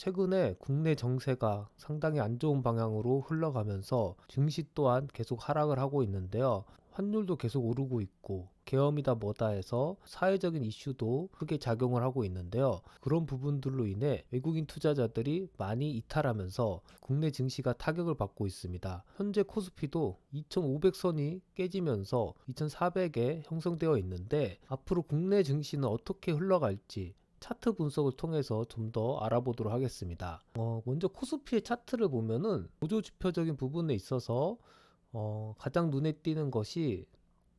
최근에 국내 정세가 상당히 안 좋은 방향으로 흘러가면서 증시 또한 계속 하락을 하고 있는데요. 환율도 계속 오르고 있고 계엄이다 뭐다 해서 사회적인 이슈도 크게 작용을 하고 있는데요. 그런 부분들로 인해 외국인 투자자들이 많이 이탈하면서 국내 증시가 타격을 받고 있습니다. 현재 코스피도 2500선이 깨지면서 2400에 형성되어 있는데 앞으로 국내 증시는 어떻게 흘러갈지 차트 분석을 통해서 좀 더 알아보도록 하겠습니다. 먼저 코스피의 차트를 보면은 보조지표적인 부분에 있어서 가장 눈에 띄는 것이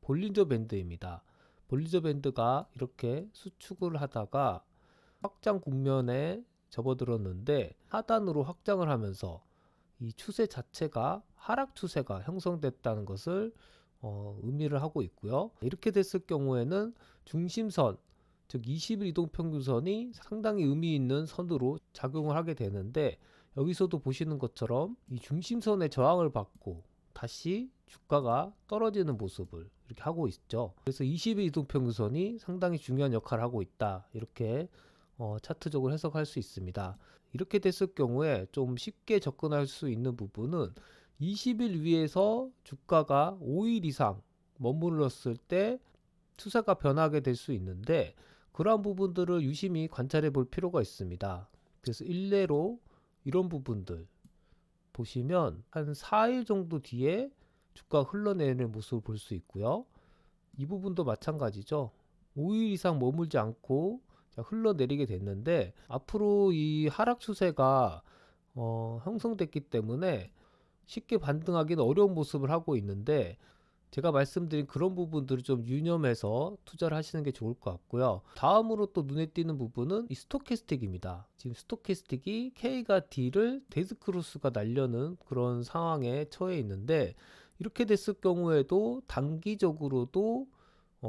볼린저 밴드입니다. 볼린저 밴드가 이렇게 수축을 하다가 확장 국면에 접어들었는데 하단으로 확장을 하면서 이 추세 자체가 하락 추세가 형성됐다는 것을 의미를 하고 있고요. 이렇게 됐을 경우에는 중심선 즉 20일 이동평균선이 상당히 의미 있는 선으로 작용을 하게 되는데 여기서도 보시는 것처럼 이 중심선의 저항을 받고 다시 주가가 떨어지는 모습을 이렇게 하고 있죠. 그래서 20일 이동평균선이 상당히 중요한 역할을 하고 있다. 이렇게 차트적으로 해석할 수 있습니다. 이렇게 됐을 경우에 좀 쉽게 접근할 수 있는 부분은 20일 위에서 주가가 5일 이상 머물렀을 때 추세가 변하게 될 수 있는데 그러한 부분들을 유심히 관찰해 볼 필요가 있습니다. 그래서 일례로 이런 부분들 보시면 한 4일 정도 뒤에 주가가 흘러내리는 모습을 볼 수 있고요. 이 부분도 마찬가지죠. 5일 이상 머물지 않고 흘러내리게 됐는데 앞으로 이 하락 추세가 형성됐기 때문에 쉽게 반등하기는 어려운 모습을 하고 있는데 제가 말씀드린 그런 부분들을 좀 유념해서 투자를 하시는 게 좋을 것 같고요. 다음으로 또 눈에 띄는 부분은 이 스토캐스틱입니다. 지금 스토캐스틱이 K가 D를 데스크로스가 날려는 그런 상황에 처해 있는데 이렇게 됐을 경우에도 단기적으로도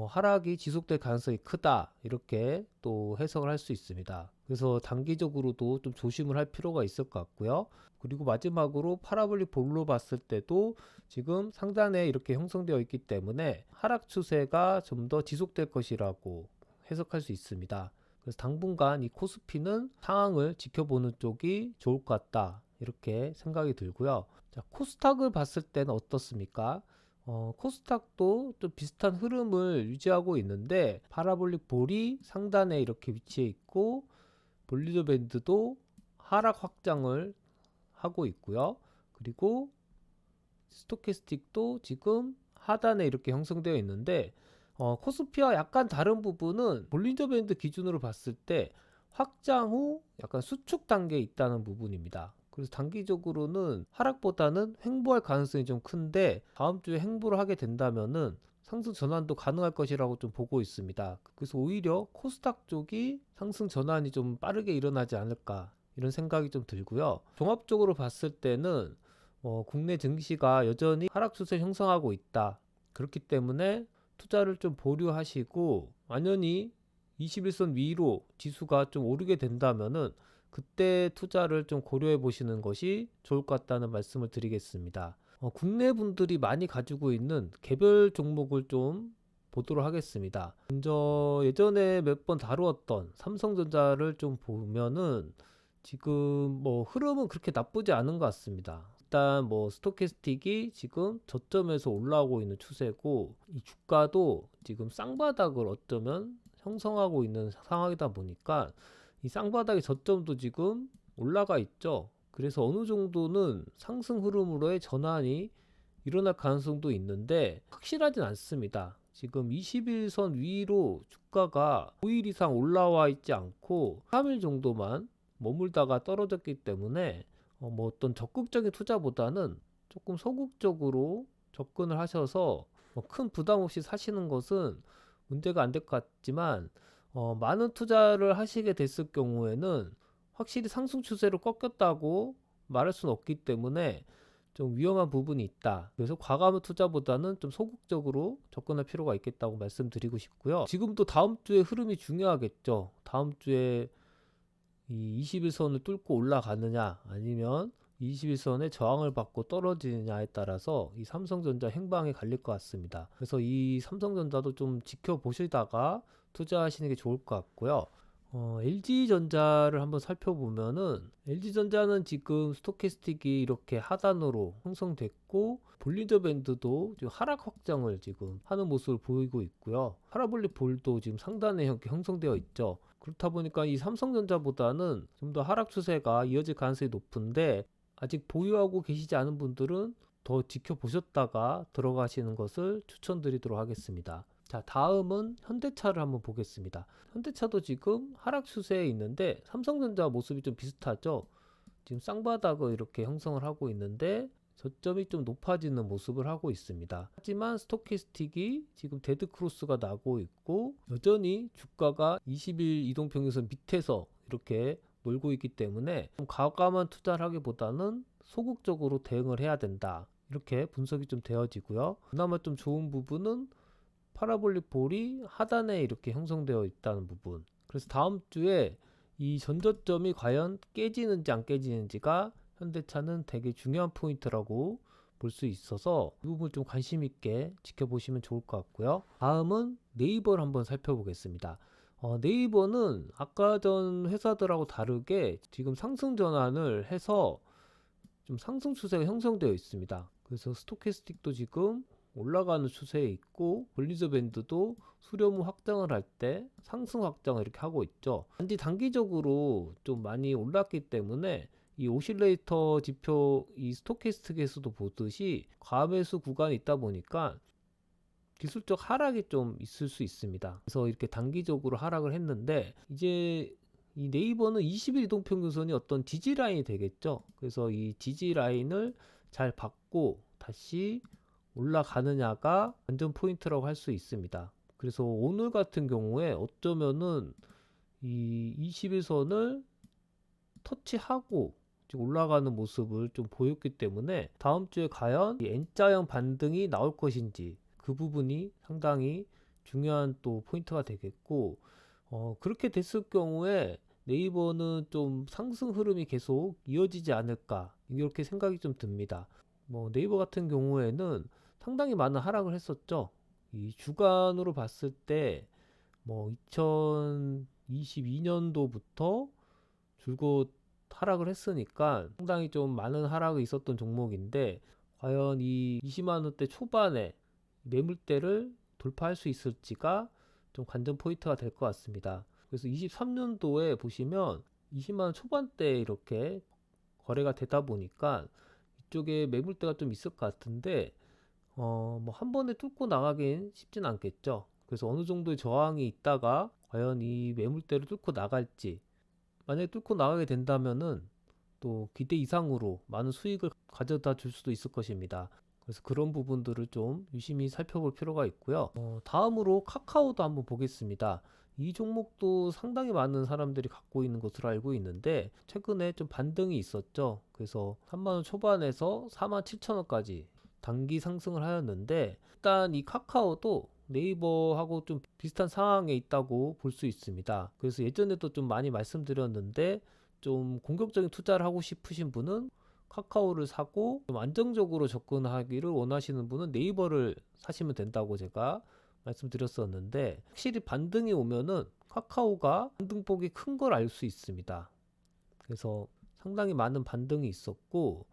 하락이 지속될 가능성이 크다 이렇게 또 해석을 할 수 있습니다. 그래서 단기적으로도 좀 조심을 할 필요가 있을 것 같고요. 그리고 마지막으로 파라볼릭 볼로 봤을 때도 지금 상단에 이렇게 형성되어 있기 때문에 하락 추세가 좀 더 지속될 것이라고 해석할 수 있습니다. 그래서 당분간 이 코스피는 상황을 지켜보는 쪽이 좋을 것 같다 이렇게 생각이 들고요. 자, 코스닥을 봤을 때는 어떻습니까? 코스닥도 좀 비슷한 흐름을 유지하고 있는데 파라볼릭 볼이 상단에 이렇게 위치해 있고 볼리저 밴드도 하락 확장을 하고 있고요. 그리고 스토캐스틱도 지금 하단에 이렇게 형성되어 있는데 코스피와 약간 다른 부분은 볼린저 밴드 기준으로 봤을 때 확장 후 약간 수축 단계에 있다는 부분입니다. 그래서 단기적으로는 하락보다는 횡보할 가능성이 좀 큰데 다음 주에 횡보를 하게 된다면은 상승 전환도 가능할 것이라고 좀 보고 있습니다. 그래서 오히려 코스닥 쪽이 상승 전환이 좀 빠르게 일어나지 않을까 이런 생각이 좀 들고요. 종합적으로 봤을 때는 국내 증시가 여전히 하락 추세 형성하고 있다. 그렇기 때문에 투자를 좀 보류하시고 완연히 21선 위로 지수가 좀 오르게 된다면은 그때 투자를 좀 고려해 보시는 것이 좋을 것 같다는 말씀을 드리겠습니다. 국내 분들이 많이 가지고 있는 개별 종목을 좀 보도록 하겠습니다. 먼저 예전에 몇 번 다루었던 삼성전자를 좀 보면은 지금 뭐 흐름은 그렇게 나쁘지 않은 것 같습니다. 일단 뭐 스토캐스틱이 지금 저점에서 올라오고 있는 추세고 이 주가도 지금 쌍바닥을 어쩌면 형성하고 있는 상황이다 보니까 이 쌍바닥의 저점도 지금 올라가 있죠. 그래서 어느 정도는 상승 흐름으로의 전환이 일어날 가능성도 있는데 확실하진 않습니다. 지금 21선 위로 주가가 5일 이상 올라와 있지 않고 3일 정도만 머물다가 떨어졌기 때문에 뭐 어떤 적극적인 투자보다는 조금 소극적으로 접근을 하셔서 큰 부담 없이 사시는 것은 문제가 안 될 것 같지만 많은 투자를 하시게 됐을 경우에는 확실히 상승 추세로 꺾였다고 말할 수는 없기 때문에 좀 위험한 부분이 있다. 그래서 과감한 투자보다는 좀 소극적으로 접근할 필요가 있겠다고 말씀드리고 싶고요. 지금도 다음 주에 흐름이 중요하겠죠. 다음 주에 이 21선을 뚫고 올라가느냐 아니면 21선의 저항을 받고 떨어지느냐에 따라서 이 삼성전자 행방이 갈릴 것 같습니다. 그래서 이 삼성전자도 좀 지켜보시다가 투자하시는 게 좋을 것 같고요. LG전자를 한번 살펴보면은 LG전자는 지금 스토캐스틱이 이렇게 하단으로 형성됐고 볼린저 밴드도 지금 하락 확장을 지금 하는 모습을 보이고 있고요. 파라볼릭 볼도 지금 상단에 이렇게 형성되어 있죠. 그렇다 보니까 이 삼성전자보다는 좀 더 하락 추세가 이어질 가능성이 높은데, 아직 보유하고 계시지 않은 분들은 더 지켜보셨다가 들어가시는 것을 추천드리도록 하겠습니다. 자, 다음은 현대차를 한번 보겠습니다. 현대차도 지금 하락 추세에 있는데 삼성전자 모습이 좀 비슷하죠. 지금 쌍바닥을 이렇게 형성을 하고 있는데 저점이 좀 높아지는 모습을 하고 있습니다. 하지만 스토캐스틱이 지금 데드 크로스가 나고 있고 여전히 주가가 20일 이동평균선 밑에서 이렇게 놀고 있기 때문에 좀 과감한 투자를 하기보다는 소극적으로 대응을 해야 된다, 이렇게 분석이 좀 되어지고요. 그나마 좀 좋은 부분은 파라볼릭 볼이 하단에 이렇게 형성되어 있다는 부분. 그래서 다음 주에 이 전저점이 과연 깨지는지 안 깨지는지가 현대차는 되게 중요한 포인트라고 볼 수 있어서 이 부분을 좀 관심 있게 지켜보시면 좋을 것 같고요. 다음은 네이버를 한번 살펴보겠습니다. 네이버는 아까 전 회사들하고 다르게 지금 상승 전환을 해서 좀 상승 추세가 형성되어 있습니다. 그래서 스토캐스틱도 지금 올라가는 추세에 있고 볼리저 밴드도 수렴 확장을 할 때 상승 확장을 이렇게 하고 있죠. 단지 단기적으로 좀 많이 올랐기 때문에 이 오실레이터 지표, 이 스토캐스틱에서도 보듯이 과매수 구간이 있다 보니까 기술적 하락이 좀 있을 수 있습니다. 그래서 이렇게 단기적으로 하락을 했는데, 이제 이 네이버는 20일 이동평균선이 어떤 지지 라인이 되겠죠. 그래서 이 지지 라인을 잘 받고 다시 올라가느냐가 관전 포인트라고 할 수 있습니다. 그래서 오늘 같은 경우에 어쩌면은 이 21선을 터치하고 올라가는 모습을 좀 보였기 때문에 다음 주에 과연 이 N자형 반등이 나올 것인지, 그 부분이 상당히 중요한 또 포인트가 되겠고, 그렇게 됐을 경우에 네이버는 좀 상승 흐름이 계속 이어지지 않을까, 이렇게 생각이 좀 듭니다. 뭐 네이버 같은 경우에는 상당히 많은 하락을 했었죠. 이 주간으로 봤을 때 뭐 2022년도부터 줄곧 하락을 했으니까 상당히 좀 많은 하락이 있었던 종목인데, 과연 이 20만 원대 초반에 매물대를 돌파할 수 있을지가 좀 관전 포인트가 될 것 같습니다. 그래서 23년도에 보시면 20만 원 초반대에 이렇게 거래가 되다 보니까 이쪽에 매물대가 좀 있을 것 같은데, 뭐 한 번에 뚫고 나가긴 쉽진 않겠죠. 그래서 어느 정도의 저항이 있다가 과연 이 매물대를 뚫고 나갈지, 만약에 뚫고 나가게 된다면은 또 기대 이상으로 많은 수익을 가져다 줄 수도 있을 것입니다. 그래서 그런 부분들을 좀 유심히 살펴볼 필요가 있고요. 다음으로 카카오도 한번 보겠습니다. 이 종목도 상당히 많은 사람들이 갖고 있는 것으로 알고 있는데 최근에 좀 반등이 있었죠. 그래서 3만원 초반에서 47,000원까지 단기 상승을 하였는데, 일단 이 카카오도 네이버하고 좀 비슷한 상황에 있다고 볼 수 있습니다. 그래서 예전에도 좀 많이 말씀드렸는데, 좀 공격적인 투자를 하고 싶으신 분은 카카오를 사고 좀 안정적으로 접근하기를 원하시는 분은 네이버를 사시면 된다고 제가 말씀드렸었는데, 확실히 반등이 오면은 카카오가 반등폭이 큰 걸 알 수 있습니다. 그래서 상당히 많은 반등이 있었고,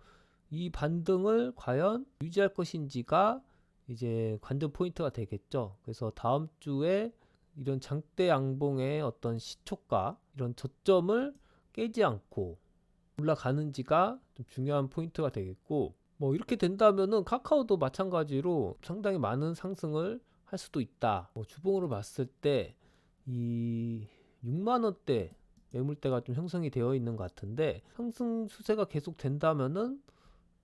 이 반등을 과연 유지할 것인지가 이제 관전 포인트가 되겠죠. 그래서 다음 주에 이런 장대 양봉의 어떤 시초가, 이런 저점을 깨지 않고 올라가는지가 좀 중요한 포인트가 되겠고, 뭐 이렇게 된다면은 카카오도 마찬가지로 상당히 많은 상승을 할 수도 있다. 뭐 주봉으로 봤을 때 이 6만 원대 매물대가 좀 형성이 되어 있는 것 같은데, 상승 추세가 계속 된다면은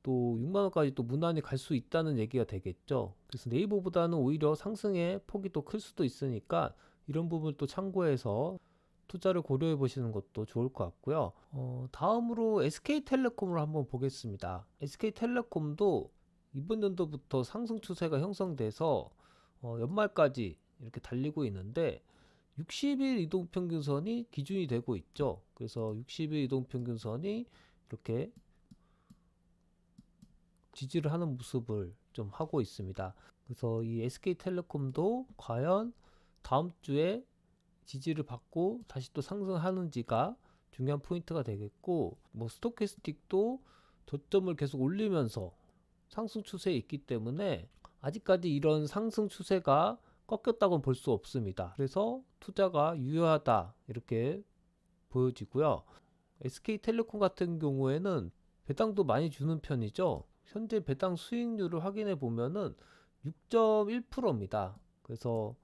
또 6만 원까지 또 무난히 갈 수 있다는 얘기가 되겠죠. 그래서 네이버보다는 오히려 상승의 폭이 또 클 수도 있으니까 이런 부분을 또 참고해서 투자를 고려해 보시는 것도 좋을 것 같고요. 다음으로 SK텔레콤을 한번 보겠습니다. SK텔레콤도 이번 연도부터 상승 추세가 형성돼서 연말까지 이렇게 달리고 있는데 60일 이동평균선이 기준이 되고 있죠. 그래서 60일 이동평균선이 이렇게 지지를 하는 모습을 좀 하고 있습니다. 그래서 이 SK텔레콤도 과연 다음 주에 지지를 받고 다시 또 상승하는지가 중요한 포인트가 되겠고, 뭐 스토캐스틱도 저점을 계속 올리면서 상승 추세에 있기 때문에 아직까지 이런 상승 추세가 꺾였다고는 볼 수 없습니다. 그래서 투자가 유효하다 이렇게 보여지고요. SK텔레콤 같은 경우에는 배당도 많이 주는 편이죠. 현재 배당 수익률을 확인해 보면은 6.1%입니다. 그래서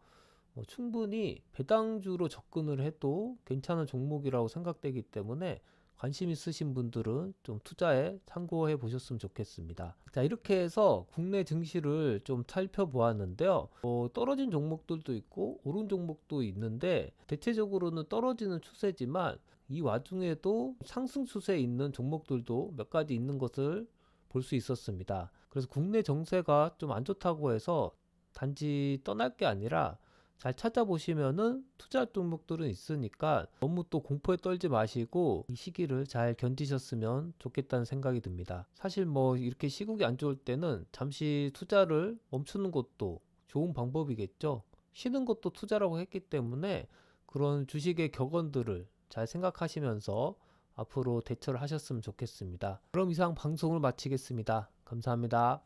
충분히 배당주로 접근을 해도 괜찮은 종목이라고 생각되기 때문에 관심 있으신 분들은 좀 투자에 참고해 보셨으면 좋겠습니다. 자, 이렇게 해서 국내 증시를 좀 살펴보았는데요. 떨어진 종목들도 있고 오른 종목도 있는데 대체적으로는 떨어지는 추세지만 이 와중에도 상승 추세에 있는 종목들도 몇 가지 있는 것을 볼 수 있었습니다. 그래서 국내 정세가 좀 안 좋다고 해서 단지 떠날 게 아니라 잘 찾아보시면은 투자 종목들은 있으니까 너무 또 공포에 떨지 마시고 이 시기를 잘 견디셨으면 좋겠다는 생각이 듭니다. 사실 뭐 이렇게 시국이 안 좋을 때는 잠시 투자를 멈추는 것도 좋은 방법이겠죠. 쉬는 것도 투자라고 했기 때문에 그런 주식의 격언들을 잘 생각하시면서 앞으로 대처를 하셨으면 좋겠습니다. 그럼 이상 방송을 마치겠습니다. 감사합니다.